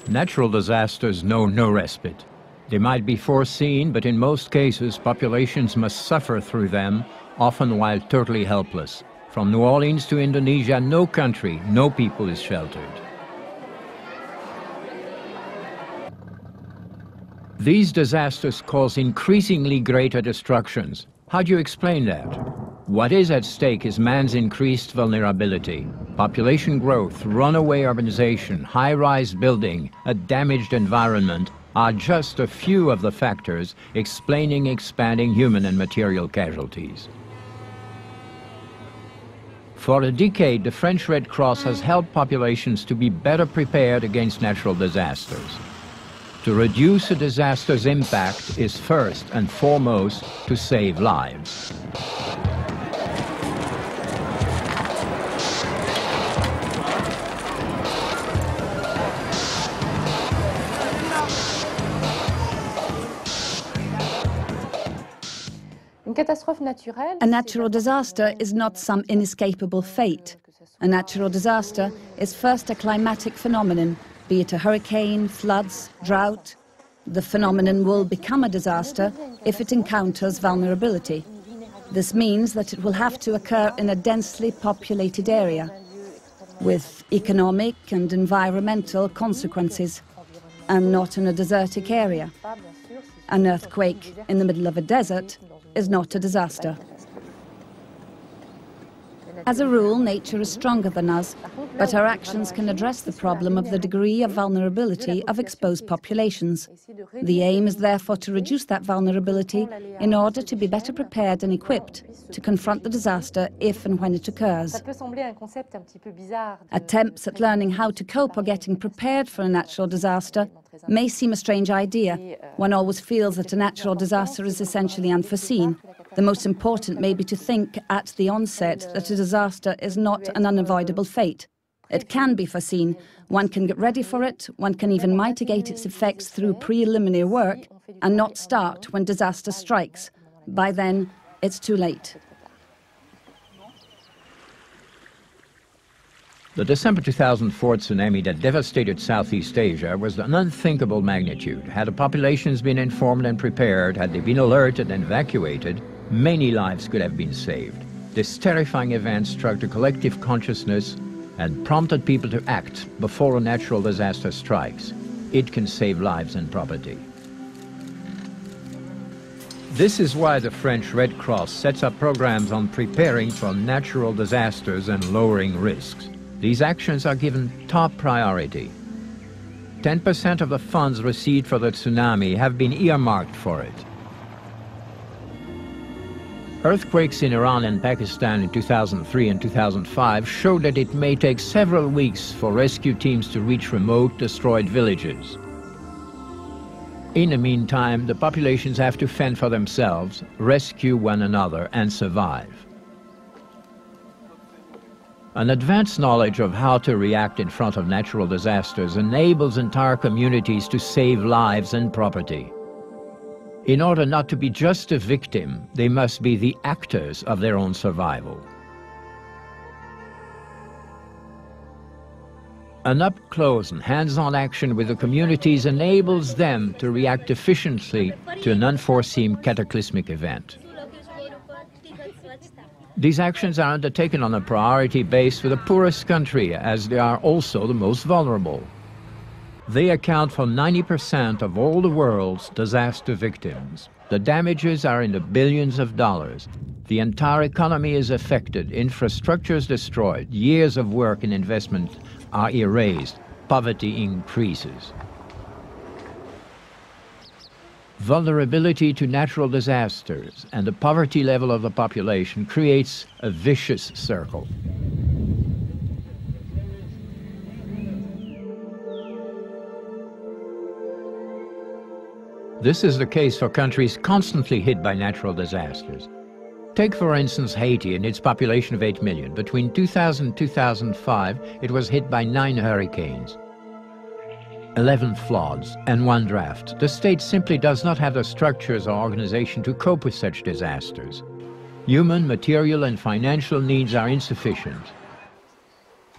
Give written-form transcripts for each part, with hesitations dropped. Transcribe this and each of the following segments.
Natural disasters know no respite. They might be foreseen, but in most cases, populations must suffer through them, often while totally helpless. From New Orleans to Indonesia, no country, no people is sheltered. These disasters cause increasingly greater destructions. How do you explain that? What is at stake is man's increased vulnerability. Population growth, runaway urbanization, high-rise building, a damaged environment are just a few of the factors explaining expanding human and material casualties. For a decade, the French Red Cross has helped populations to be better prepared against natural disasters. To reduce a disaster's impact is first and foremost to save lives. A natural disaster is not some inescapable fate. A natural disaster is first a climatic phenomenon, be it a hurricane, floods, drought. The phenomenon will become a disaster if it encounters vulnerability. This means that it will have to occur in a densely populated area, with economic and environmental consequences, and not in a desertic area. An earthquake in the middle of a desert is not a disaster. As a rule, nature is stronger than us, but our actions can address the problem of the degree of vulnerability of exposed populations. The aim is therefore to reduce that vulnerability in order to be better prepared and equipped to confront the disaster if and when it occurs. Attempts at learning how to cope or getting prepared for a natural disaster may seem a strange idea. One always feels that a natural disaster is essentially unforeseen. The most important may be to think at the onset that a disaster is not an unavoidable fate. It can be foreseen. One can get ready for it. One can even mitigate its effects through preliminary work and not start when disaster strikes. By then, it's too late. The December 2004 tsunami that devastated Southeast Asia was an unthinkable magnitude. Had the populations been informed and prepared, had they been alerted and evacuated, many lives could have been saved. This terrifying event struck the collective consciousness and prompted people to act before a natural disaster strikes. It can save lives and property. This is why the French Red Cross sets up programs on preparing for natural disasters and lowering risks. These actions are given top priority. 10% of the funds received for the tsunami have been earmarked for it. Earthquakes in Iran and Pakistan in 2003 and 2005 showed that it may take several weeks for rescue teams to reach remote, destroyed villages. In the meantime, the populations have to fend for themselves, rescue one another, and survive. An advanced knowledge of how to react in front of natural disasters enables entire communities to save lives and property. In order not to be just a victim, they must be the actors of their own survival. An up-close and hands-on action with the communities enables them to react efficiently to an unforeseen cataclysmic event. These actions are undertaken on a priority base for the poorest country, as they are also the most vulnerable. They account for 90% of all the world's disaster victims. The damages are in the billions of dollars. The entire economy is affected, infrastructure is destroyed, years of work and investment are erased, poverty increases. Vulnerability to natural disasters and the poverty level of the population creates a vicious circle. This is the case for countries constantly hit by natural disasters. Take, for instance, Haiti and its population of 8 million. Between 2000 and 2005, it was hit by 9 hurricanes, 11 floods, and 1 drought. The state simply does not have the structures or organization to cope with such disasters. Human, material, and financial needs are insufficient.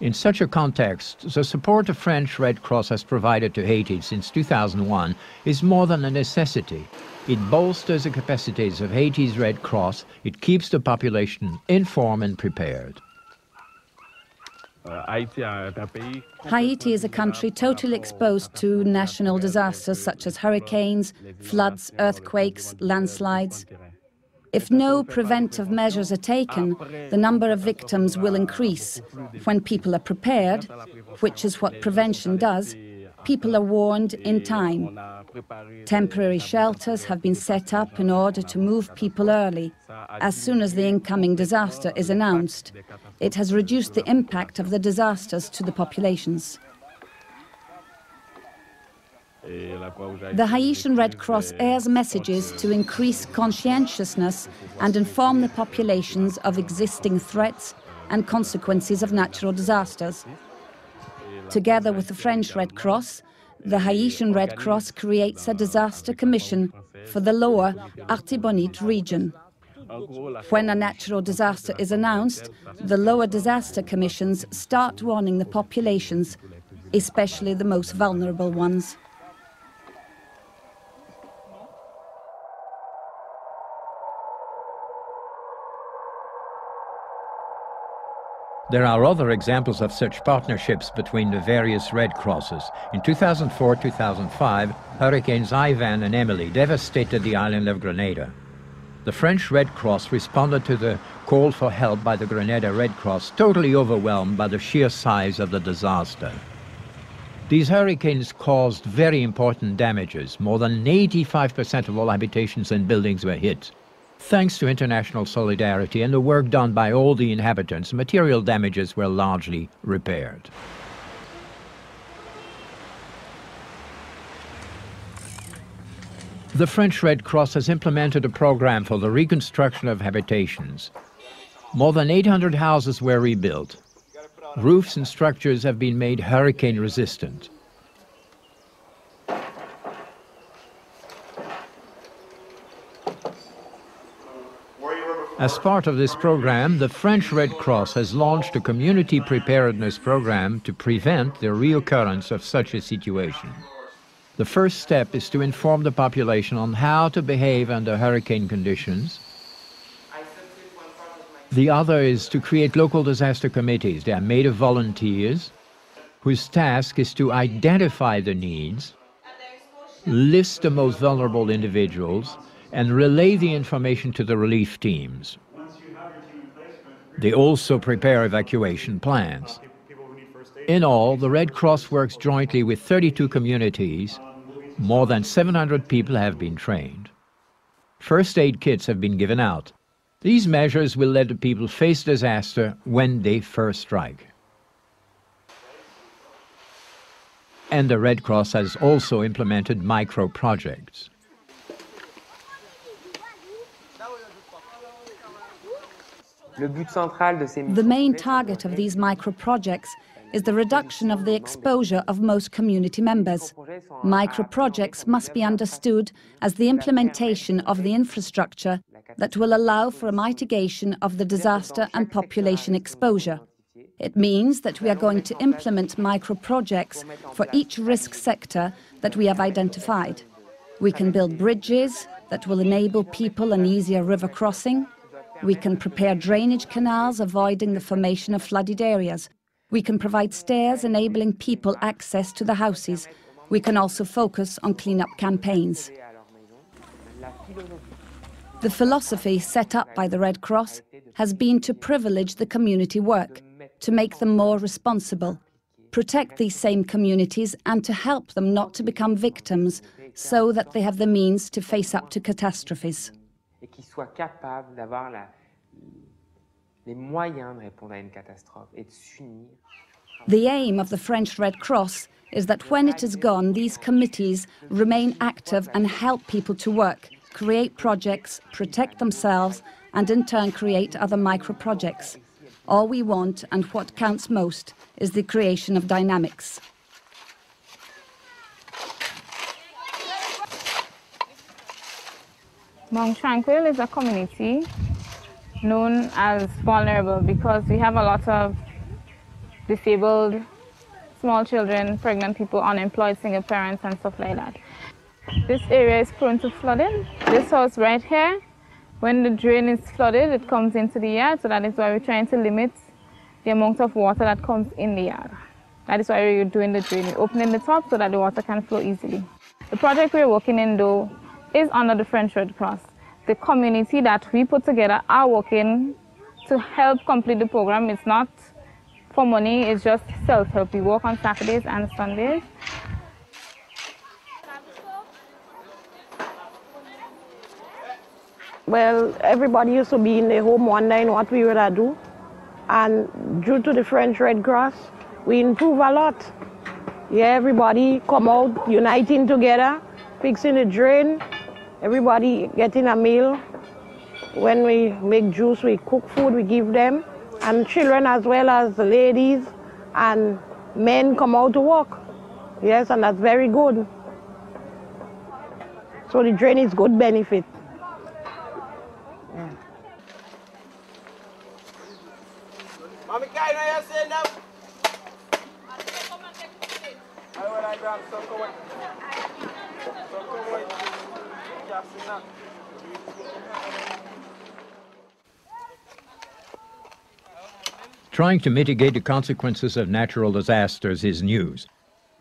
In such a context, the support the French Red Cross has provided to Haiti since 2001 is more than a necessity. It bolsters the capacities of Haiti's Red Cross, it keeps the population informed and prepared. Haiti is a country totally exposed to national disasters such as hurricanes, floods, earthquakes, landslides. If no preventive measures are taken, the number of victims will increase. When people are prepared, which is what prevention does, people are warned in time. Temporary shelters have been set up in order to move people early, as soon as the incoming disaster is announced. It has reduced the impact of the disasters to the populations. The Haitian Red Cross airs messages to increase conscientiousness and inform the populations of existing threats and consequences of natural disasters. Together with the French Red Cross, the Haitian Red Cross creates a disaster commission for the lower Artibonite region. When a natural disaster is announced, the lower disaster commissions start warning the populations, especially the most vulnerable ones. There are other examples of such partnerships between the various Red Crosses. In 2004-2005, Hurricanes Ivan and Emily devastated the island of Grenada. The French Red Cross responded to the call for help by the Grenada Red Cross, totally overwhelmed by the sheer size of the disaster. These hurricanes caused very important damages. More than 85% of all habitations and buildings were hit. Thanks to international solidarity and the work done by all the inhabitants, material damages were largely repaired. The French Red Cross has implemented a program for the reconstruction of habitations. More than 800 houses were rebuilt. Roofs and structures have been made hurricane resistant. As part of this program, the French Red Cross has launched a community preparedness program to prevent the reoccurrence of such a situation. The first step is to inform the population on how to behave under hurricane conditions. The other is to create local disaster committees. They are made of volunteers whose task is to identify the needs, list the most vulnerable individuals, and relay the information to the relief teams. They also prepare evacuation plans. In all, the Red Cross works jointly with 32 communities. More than 700 people have been trained. First aid kits have been given out. These measures will let the people face disaster when they first strike. And the Red Cross has also implemented micro-projects. The main target of these micro-projects is the reduction of the exposure of most community members. Micro-projects must be understood as the implementation of the infrastructure that will allow for a mitigation of the disaster and population exposure. It means that we are going to implement micro-projects for each risk sector that we have identified. We can build bridges that will enable people an easier river crossing. We can prepare drainage canals avoiding the formation of flooded areas. We can provide stairs enabling people access to the houses. We can also focus on clean-up campaigns. The philosophy set up by the Red Cross has been to privilege the community work, to make them more responsible, protect these same communities and to help them not to become victims so that they have the means to face up to catastrophes. The aim of the French Red Cross is that when it is gone, these committees remain active and help people to work, create projects, protect themselves, and in turn create other micro-projects. All we want, and what counts most, is the creation of dynamics. Mount Tranquil is a community known as vulnerable because we have a lot of disabled, small children, pregnant people, unemployed single parents, and stuff like that. This area is prone to flooding. This house right here, when the drain is flooded, it comes into the yard, so that is why we're trying to limit the amount of water that comes in the yard. That is why we're doing the drain. We're opening the top so that the water can flow easily. The project we're working in, though, is under the French Red Cross. The community that we put together are working to help complete the program. It's not for money, it's just self-help. We work on Saturdays and Sundays. Well, everybody used to be in their home wondering what we would do. And due to the French Red Cross, we improve a lot. Yeah, everybody come out, uniting together, fixing the drain, everybody getting a meal. When we make juice, we cook food, we give them. And children as well as the ladies and men come out to work. Yes, and that's very good. So the drain is good benefit. Trying to mitigate the consequences of natural disasters is news.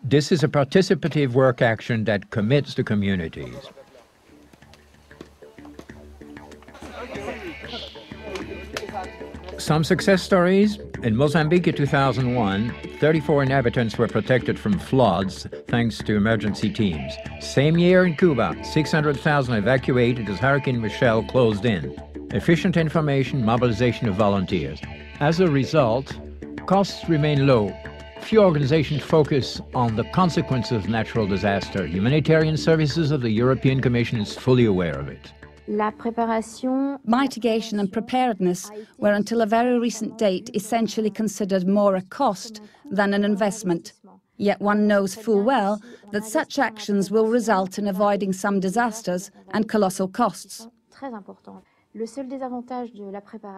This is a participative work action that commits the communities. Some success stories. In Mozambique in 2001, 34 inhabitants were protected from floods thanks to emergency teams. Same year in Cuba, 600,000 evacuated as Hurricane Michelle closed in. Efficient information, mobilization of volunteers. As a result, costs remain low. Few organizations focus on the consequences of natural disaster. Humanitarian Services of the European Commission is fully aware of it. Mitigation and preparedness were until a very recent date essentially considered more a cost than an investment. Yet one knows full well that such actions will result in avoiding some disasters and colossal costs.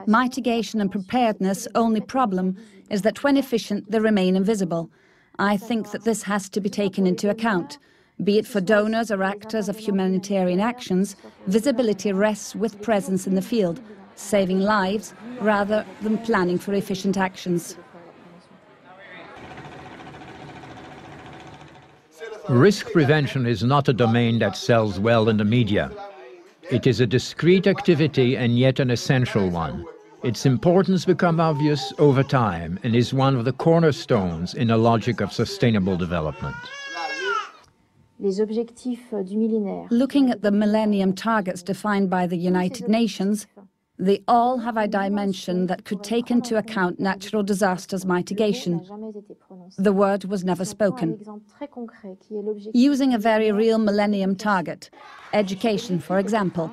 Mitigation and preparedness' only problem is that when efficient, they remain invisible. I think that this has to be taken into account. Be it for donors or actors of humanitarian actions, visibility rests with presence in the field, saving lives rather than planning for efficient actions. Risk prevention is not a domain that sells well in the media. It is a discrete activity and yet an essential one. Its importance becomes obvious over time and is one of the cornerstones in a logic of sustainable development. Looking at the Millennium Targets defined by the United Nations, they all have a dimension that could take into account natural disasters mitigation. The word was never spoken. Using a very real Millennium Target, education, for example,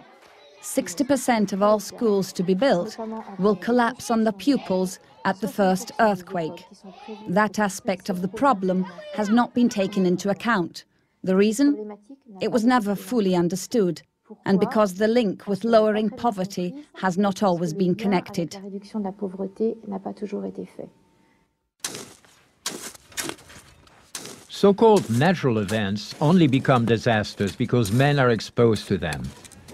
60% of all schools to be built will collapse on the pupils at the first earthquake. That aspect of the problem has not been taken into account. The reason? It was never fully understood, and because the link with lowering poverty has not always been connected. So-called natural events only become disasters because men are exposed to them.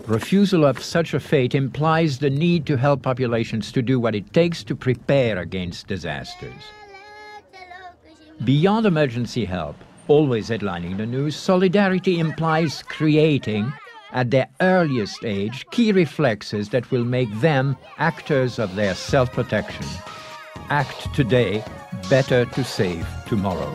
Refusal of such a fate implies the need to help populations to do what it takes to prepare against disasters. Beyond emergency help, always headlining the news, solidarity implies creating, at their earliest age, key reflexes that will make them actors of their self-protection. Act today, better to save tomorrow.